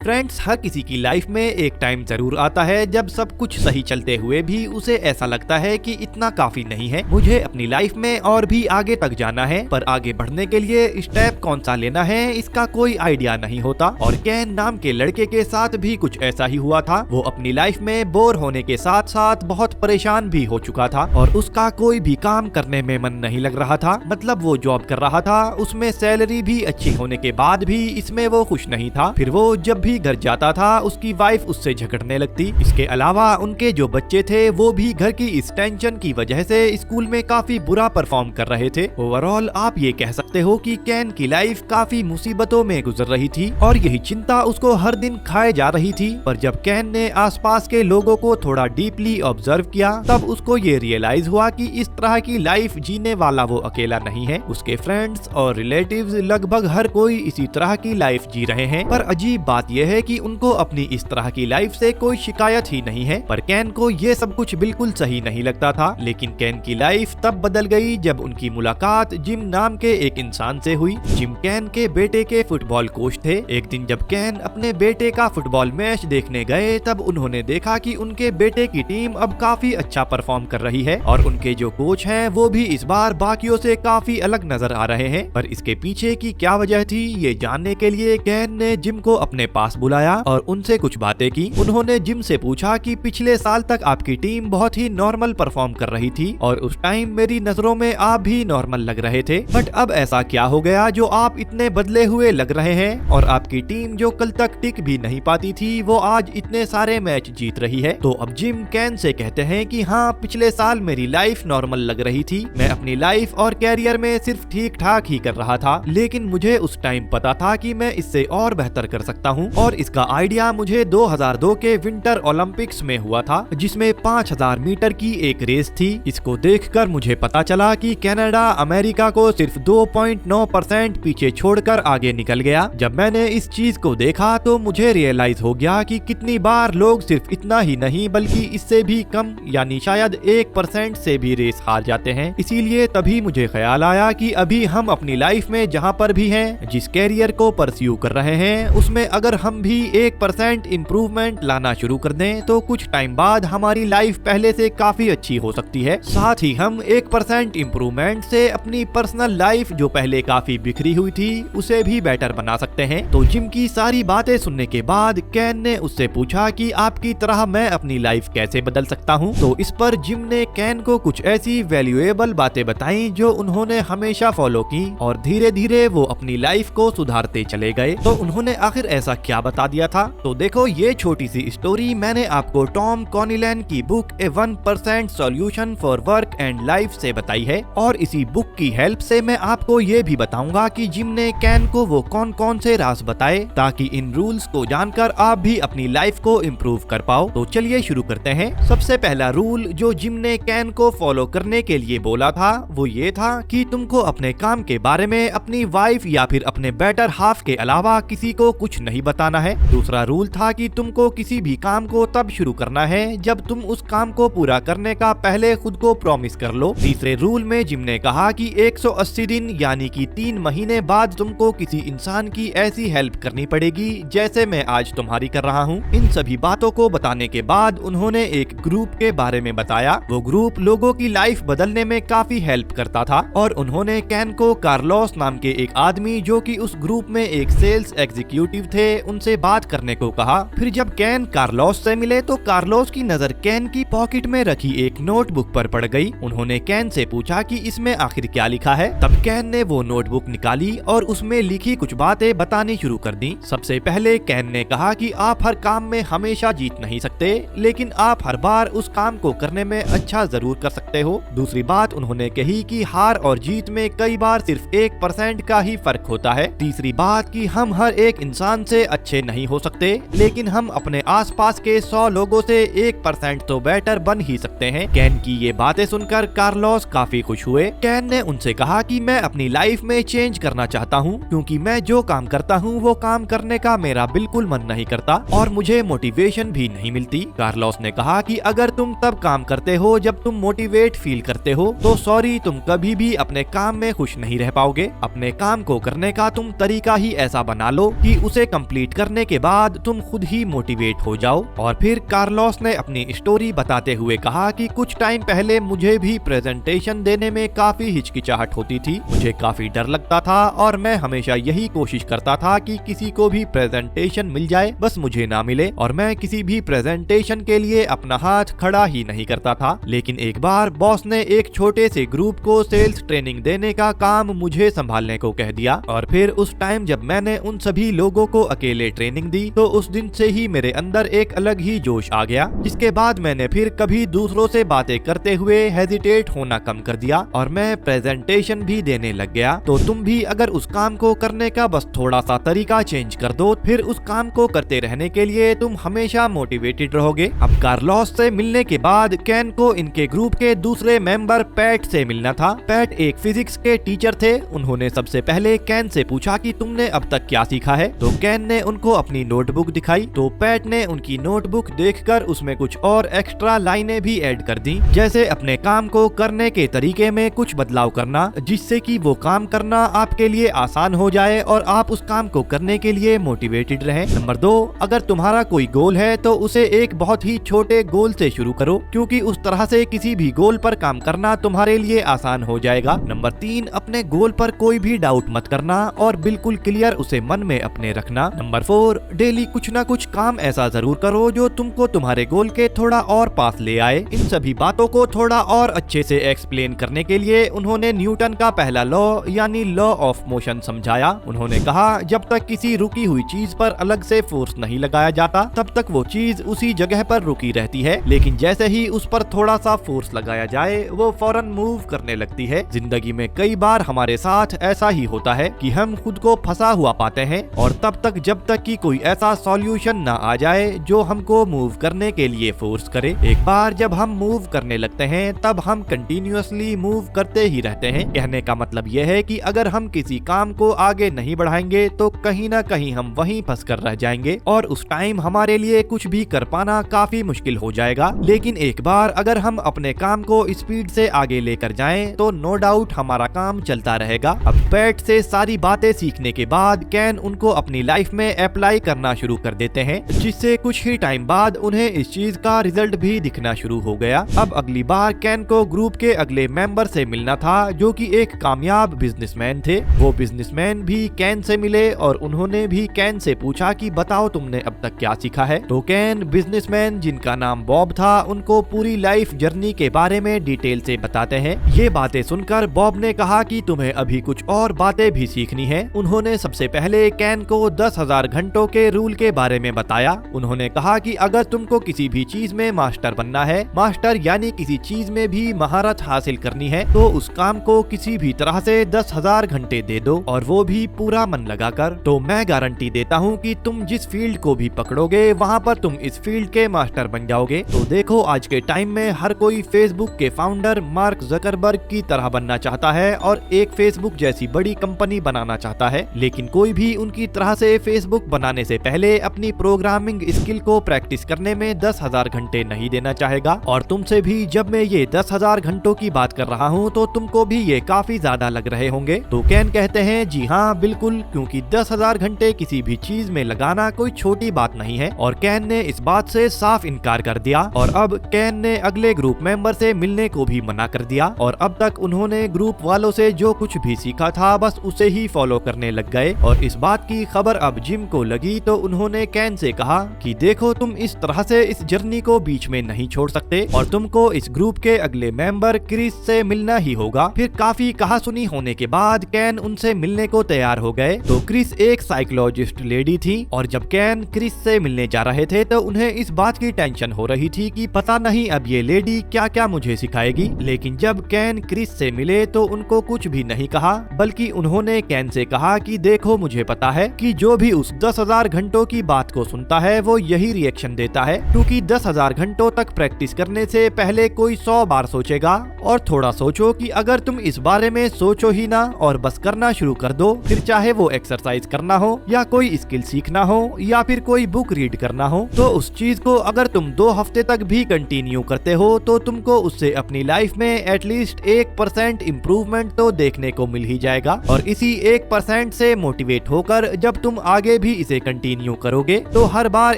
Friends, हर किसी की life में एक टाइम जरूर आता है जब सब कुछ सही चलते हुए भी उसे ऐसा लगता है कि इतना काफी नहीं है, मुझे अपनी लाइफ में और भी आगे तक जाना है। पर आगे बढ़ने के लिए स्टेप कौन सा लेना है इसका कोई आइडिया नहीं होता। और कैन नाम के लड़के के साथ भी कुछ ऐसा ही हुआ था। वो अपनी लाइफ में बोर होने के साथ साथ बहुत परेशान भी हो चुका था और उसका कोई भी काम करने में मन नहीं लग रहा था। मतलब वो जॉब कर रहा था, उसमें सैलरी भी अच्छी होने के बाद भी इसमें वो खुश नहीं था। फिर वो जब भी घर जाता था उसकी वाइफ उससे झगड़ने लगती। इसके अलावा उनके जो बच्चे थे वो भी घर की इस टेंशन की वजह से स्कूल में काफी बुरा परफॉर्म कर रहे थे। ओवरऑल आप ये कह सकते हो कि कैन की लाइफ काफी मुसीबतों में गुजर रही थी और यही चिंता उसको हर दिन खाए जा रही थी। पर जब कैन ने आसपास के लोगों को थोड़ा डीपली ऑब्जर्व किया तब उसको ये रियलाइज हुआ कि इस तरह की लाइफ जीने वाला वो अकेला नहीं है। उसके फ्रेंड्स और रिलेटिव्स लगभग हर कोई इसी तरह की लाइफ जी रहे हैं। पर अजीब बात यह है कि उनको अपनी इस तरह की लाइफ से कोई शिकायत ही नहीं है। पर कैन को ये सब कुछ बिल्कुल सही नहीं लगता था। लेकिन कैन की लाइफ तब बदल गई जब उनकी मुलाकात जिम नाम के एक इंसान से हुई। जिम कैन के बेटे के फुटबॉल कोच थे। एक दिन जब कैन अपने बेटे का फुटबॉल मैच देखने गए तब उन्होंने देखा कि उनके बेटे की टीम अब काफी अच्छा परफॉर्म कर रही है और उनके जो कोच हैं वो भी इस बार बाकियों से काफी अलग नजर आ रहे हैं। पर इसके पीछे की क्या वजह थी ये जानने के लिए कैन ने जिम को अपने पास बुलाया और उनसे कुछ बातें की। उन्होंने जिम से पूछा कि पिछले साल तक आपकी टीम बहुत ही नॉर्मल परफॉर्म कर रही थी और उस टाइम मेरी नजरों में आप भी नॉर्मल लग रहे थे, बट अब ऐसा क्या हो गया जो आप इतने बदले हुए लग रहे हैं और आपकी टीम जो कल तक टिक भी नहीं पाती थी वो आज इतने सारे मैच जीत रही है। तो अब जिम कैन से कहते हैं कि हाँ, पिछले साल मेरी लाइफ नॉर्मल लग रही थी, मैं अपनी लाइफ और कैरियर में सिर्फ ठीक ठाक ही कर रहा था, लेकिन मुझे उस टाइम पता था कि मैं इससे और बेहतर कर सकता हूँ। और इसका आइडिया मुझे 2002 के विंटर ओलंपिक्स में हुआ था जिसमें 5000 मीटर की एक रेस थी। इसको देखकर मुझे पता चला कि कनाडा अमेरिका को सिर्फ 2.9% पीछे छोड़कर आगे निकल गया। जब मैंने इस चीज को देखा तो मुझे रियलाइज हो गया कि कितनी बार लोग सिर्फ इतना ही नहीं बल्कि इससे भी कम यानी शायद 1% से भी रेस हार जाते हैं। इसीलिए तभी मुझे ख्याल आया कि अभी हम अपनी लाइफ में जहाँ पर भी हैं, जिस कैरियर को परस्यू कर रहे हैं उसमें अगर हम भी 1% इम्प्रूवमेंट लाना शुरू कर दें तो कुछ टाइम बाद हमारी लाइफ पहले से काफी अच्छी हो सकती है। साथ ही हम 1% इम्प्रूवमेंट से अपनी पर्सनल लाइफ जो पहले काफी बिखरी हुई थी उसे भी बेटर बना सकते हैं। तो जिम की सारी बातें सुनने के बाद कैन ने उससे पूछा कि आपकी तरह मैं अपनी लाइफ कैसे बदल सकता हूँ। तो इस पर जिम ने कैन को कुछ ऐसी वैल्यूएबल बातें बताई जो उन्होंने हमेशा फॉलो की और धीरे धीरे वो अपनी लाइफ को सुधारते चले गए। तो उन्होंने आखिर ऐसा क्या बता दिया था? तो देखो, ये छोटी सी स्टोरी मैंने आपको टॉम कॉनिलन की book A 1% solution for work and life से बताई है और इसी बुक की हेल्प से मैं आपको ये भी बताऊंगा कि जिम ने कैन को वो कौन कौन से राज बताए ताकि इन रूल्स को जानकर आप भी अपनी लाइफ को इम्प्रूव कर पाओ। तो चलिए शुरू करते हैं। सबसे पहला रूल जो जिम ने कैन को फॉलो करने के लिए बोला था वो ये था कि तुमको अपने काम के बारे में अपनी वाइफ या फिर अपने बेटर हाफ के अलावा किसी को कुछ नहीं बताना है। दूसरा रूल था कि तुमको किसी भी काम को तब शुरू करना है जब तुम उस काम को पूरा करने का पहले खुद को प्रॉमिस कर लो। तीसरे रूल में जिम ने कहा कि 180 दिन यानी कि 3 महीने बाद तुमको किसी इंसान की ऐसी हेल्प करनी पड़ेगी जैसे मैं आज तुम्हारी कर रहा हूँ। इन सभी बातों को बताने के बाद उन्होंने एक ग्रुप के बारे में बताया। वो ग्रुप लोगों की लाइफ बदलने में काफी हेल्प करता था और उन्होंने कैन को कार्लोस नाम के एक आदमी जो कि उस ग्रुप में एक सेल्स एग्जीक्यूटिव थे उनसे बात करने को कहा। फिर जब कैन कार्लोस से मिले तो कार्लोस की नजर कैन की पॉकेट में रखी एक नोटबुक पर पड़ गई। उन्होंने कैन से पूछा कि इसमें आखिर क्या लिखा है। तब कैन ने वो नोटबुक निकाली और उसमें लिखी कुछ बातें बतानी शुरू कर दी। सबसे पहले कैन ने कहा कि आप हर काम में हमेशा जीत नहीं सकते, लेकिन आप हर बार उस काम को करने में अच्छा जरूर कर सकते हो। दूसरी बात उन्होंने कही कि हार और जीत में कई बार सिर्फ 1% का ही फर्क होता है। तीसरी बात कि हम हर एक इंसान से अच्छे नहीं हो सकते, लेकिन हम अपने आसपास के 100 लोगों से 1% तो बेटर बन ही सकते हैं। कैन की ये बातें सुनकर कार्लोस काफी खुश हुए। कैन ने उनसे कहा कि मैं अपनी लाइफ में चेंज करना चाहता हूँ क्योंकि मैं जो काम करता हूँ वो काम करने का मेरा बिल्कुल मन नहीं करता और मुझे मोटिवेशन भी नहीं मिलती। कार्लोस ने कहा कि अगर तुम तब काम करते हो जब तुम मोटिवेट फील करते हो तो सॉरी, तुम कभी भी अपने काम में खुश नहीं रह पाओगे। अपने काम को करने का तुम तरीका ही ऐसा बना लो कि उसे कंप्लीट कंप्लीट करने के बाद तुम खुद ही मोटिवेट हो जाओ। और फिर कार्लोस ने अपनी स्टोरी बताते हुए कहा कि कुछ टाइम पहले मुझे भी प्रेजेंटेशन देने में काफी हिचकिचाहट होती थी, मुझे काफी डर लगता था और मैं हमेशा यही कोशिश करता था कि किसी को भी प्रेजेंटेशन मिल जाए, बस मुझे ना मिले, और मैं किसी भी प्रेजेंटेशन के लिए अपना हाथ खड़ा ही नहीं करता था। लेकिन एक बार बॉस ने एक छोटे से ग्रुप को सेल्स ट्रेनिंग देने का काम मुझे संभालने को कह दिया, और फिर उस टाइम जब मैंने उन सभी लोगों को अकेले ट्रेनिंग दी तो उस दिन से ही मेरे अंदर एक अलग ही जोश आ गया, जिसके बाद मैंने फिर कभी दूसरों से बातें करते हुए हेजिटेट होना कम कर दिया और मैं प्रेजेंटेशन भी देने लग गया। तो तुम भी अगर उस काम को करने का बस थोड़ा सा तरीका चेंज कर दो, फिर उस काम को करते रहने के लिए तुम हमेशा मोटिवेटेड रहोगे। अब कार्लोस से मिलने के बाद कैन को इनके ग्रुप के दूसरे मेंबर पैट से मिलना था। पैट एक फिजिक्स के टीचर थे। उन्होंने सबसे पहले कैन से पूछा कि तुमने अब तक क्या सीखा है। तो कैन ने उनको अपनी नोटबुक दिखाई तो पैट ने उनकी नोटबुक देखकर उसमें कुछ और एक्स्ट्रा लाइनें भी ऐड कर दी, जैसे अपने काम को करने के तरीके में कुछ बदलाव करना, जिससे कि वो काम करना आपके लिए आसान हो जाए और आप उस काम को करने के लिए मोटिवेटेड रहें। नंबर 2, अगर तुम्हारा कोई गोल है तो उसे एक बहुत ही छोटे गोल से शुरू करो, क्योंकि उस तरह से किसी भी गोल पर काम करना तुम्हारे लिए आसान हो जाएगा। नंबर 3, अपने गोल पर कोई भी डाउट मत करना और बिल्कुल क्लियर उसे मन में अपने रखना। नंबर 4, डेली कुछ ना कुछ काम ऐसा जरूर करो जो तुमको तुम्हारे गोल के थोड़ा और पास ले आए। इन सभी बातों को थोड़ा और अच्छे से एक्सप्लेन करने के लिए उन्होंने न्यूटन का पहला लॉ यानी लॉ ऑफ मोशन समझाया। उन्होंने कहा जब तक किसी रुकी हुई चीज पर अलग से फोर्स नहीं लगाया जाता तब तक वो चीज उसी जगह पर रुकी रहती है, लेकिन जैसे ही उस पर थोड़ा सा फोर्स लगाया जाए वो फौरन मूव करने लगती है। जिंदगी में कई बार हमारे साथ ऐसा ही होता है कि हम खुद को फंसा हुआ पाते हैं और तब तक जब तक कि कोई ऐसा सॉल्यूशन ना आ जाए जो हमको मूव करने के लिए फोर्स करे। एक बार जब हम मूव करने लगते हैं तब हम कंटिन्यूअसली मूव करते ही रहते हैं। कहने का मतलब यह है कि अगर हम किसी काम को आगे नहीं बढ़ाएंगे तो कहीं ना कहीं हम वहीं फंस कर रह जाएंगे और उस टाइम हमारे लिए कुछ भी कर पाना काफी मुश्किल हो जाएगा। लेकिन एक बार अगर हम अपने काम को स्पीड से आगे लेकर जाएं तो नो डाउट हमारा काम चलता रहेगा। अब पैट से सारी बातें सीखने के बाद कैन उनको अपनी लाइफ में अप्लाई करना शुरू कर देते हैं, जिससे कुछ ही टाइम बाद उन्हें इस चीज का रिजल्ट भी दिखना शुरू हो गया। अब अगली बार कैन को ग्रुप के अगले मेंबर से मिलना था जो कि एक कामयाब बिजनेसमैन थे। वो बिजनेसमैन भी कैन से मिले और उन्होंने भी कैन से पूछा कि बताओ तुमने अब तक क्या सीखा है। तो कैन बिजनेसमैन जिनका नाम बॉब था उनको पूरी लाइफ जर्नी के बारे में डिटेल से बताते हैं। ये बातें सुनकर बॉब ने कहा कि तुम्हें अभी कुछ और बातें भी सीखनी है। उन्होंने सबसे पहले कैन को 10,000 घंटों के रूल के बारे में बताया। उन्होंने कहा कि अगर तुमको किसी भी चीज में मास्टर बनना है, मास्टर यानी किसी चीज में भी महारत हासिल करनी है, तो उस काम को किसी भी तरह से 10,000 घंटे दे दो और वो भी पूरा मन लगाकर। तो मैं गारंटी देता हूँ कि तुम जिस फील्ड को भी पकड़ोगे वहाँ पर तुम इस फील्ड के मास्टर बन जाओगे। तो देखो आज के टाइम में हर कोई फेसबुक के फाउंडर मार्क जकरबर्ग की तरह बनना चाहता है और एक फेसबुक जैसी बड़ी कंपनी बनाना चाहता है, लेकिन कोई भी उनकी तरह से फेसबुक बनाने से पहले अपनी प्रोग्रामिंग स्किल को प्रैक्टिस करने में 10,000 घंटे नहीं देना चाहेगा। और तुमसे भी जब मैं ये 10,000 घंटों की बात कर रहा हूँ तो तुमको भी ये काफी ज्यादा लग रहे होंगे। तो कैन कहते हैं जी हाँ बिल्कुल, क्योंकि 10,000 घंटे किसी भी चीज में लगाना कोई छोटी बात नहीं है। और कैन ने इस बात से साफ इनकार कर दिया और अब कैन ने अगले ग्रुप मेंबर से मिलने को भी मना कर दिया और अब तक उन्होंने ग्रुप वालों से जो कुछ भी सीखा था बस उसे ही फॉलो करने लग गए। और इस बात की खबर अब जिम को लगी तो उन्होंने कैन से कहा कि देखो तुम इस तरह से इस जर्नी को बीच में नहीं छोड़ सकते और तुमको इस ग्रुप के अगले मेंबर क्रिस से मिलना ही होगा। फिर काफी कहासुनी होने के बाद कैन उनसे मिलने को तैयार हो गए। तो क्रिस एक साइकोलॉजिस्ट लेडी थी और जब कैन क्रिस से मिलने जा रहे थे तो उन्हें इस बात की टेंशन हो रही थी कि पता नहीं अब ये लेडी क्या क्या मुझे सिखाएगी। लेकिन जब कैन क्रिस से मिले तो उनको कुछ भी नहीं कहा, बल्कि उन्होंने कैन से कहा कि देखो मुझे पता है कि जो भी उस 10,000 घंटों की बात को सुनता है वो यही रिएक्शन देता है, क्योंकि 10,000 घंटों तक प्रैक्टिस करने से पहले कोई 100 बार सोचेगा। और थोड़ा सोचो कि अगर तुम इस बारे में सोचो ही ना और बस करना शुरू कर दो, फिर चाहे वो एक्सरसाइज करना हो या कोई स्किल सीखना हो या फिर कोई बुक रीड करना हो, तो उस चीज को अगर तुम 2 हफ्ते तक भी कंटिन्यू करते हो तो तुमको उससे अपनी लाइफ में एटलीस्ट 1% इम्प्रूवमेंट तो देखने को मिल ही जाएगा। और इसी 1% से मोटिवेट होकर जब तुम आगे भी इसे कंटिन्यू करोगे तो हर बार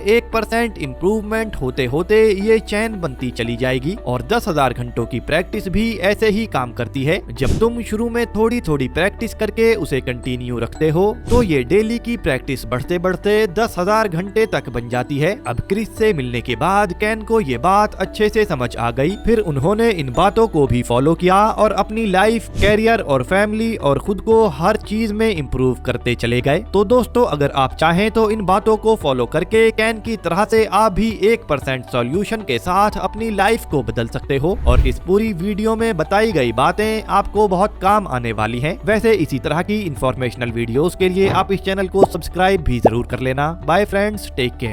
1% इम्प्रूवमेंट होते होते ये चैन बनती चली जाएगी। और 10,000 घंटों की प्रैक्टिस भी ऐसे ही काम करती है। जब तुम शुरू में थोड़ी थोड़ी प्रैक्टिस करके उसे कंटिन्यू रखते हो तो ये डेली की प्रैक्टिस बढ़ते बढ़ते 10,000 घंटे तक बन जाती है। अब क्रिस से मिलने के बाद कैन को ये बात अच्छे से समझ आ गई। फिर उन्होंने इन बातों को भी फॉलो किया और अपनी लाइफ, कैरियर और फैमिली और खुद को हर चीज में इम्प्रूव करते चले गए। तो दोस्तों, अगर आप चाहें तो इन बातों को फॉलो करके कैन की तरह से आप भी 1% सॉल्यूशन के साथ अपनी लाइफ को बदल सकते हो। और इस पूरी वीडियो में बताई गई बातें आपको बहुत काम आने वाली हैं। वैसे इसी तरह की इंफॉर्मेशनल वीडियोस के लिए आप इस चैनल को सब्सक्राइब भी जरूर कर लेना। Bye friends, take care.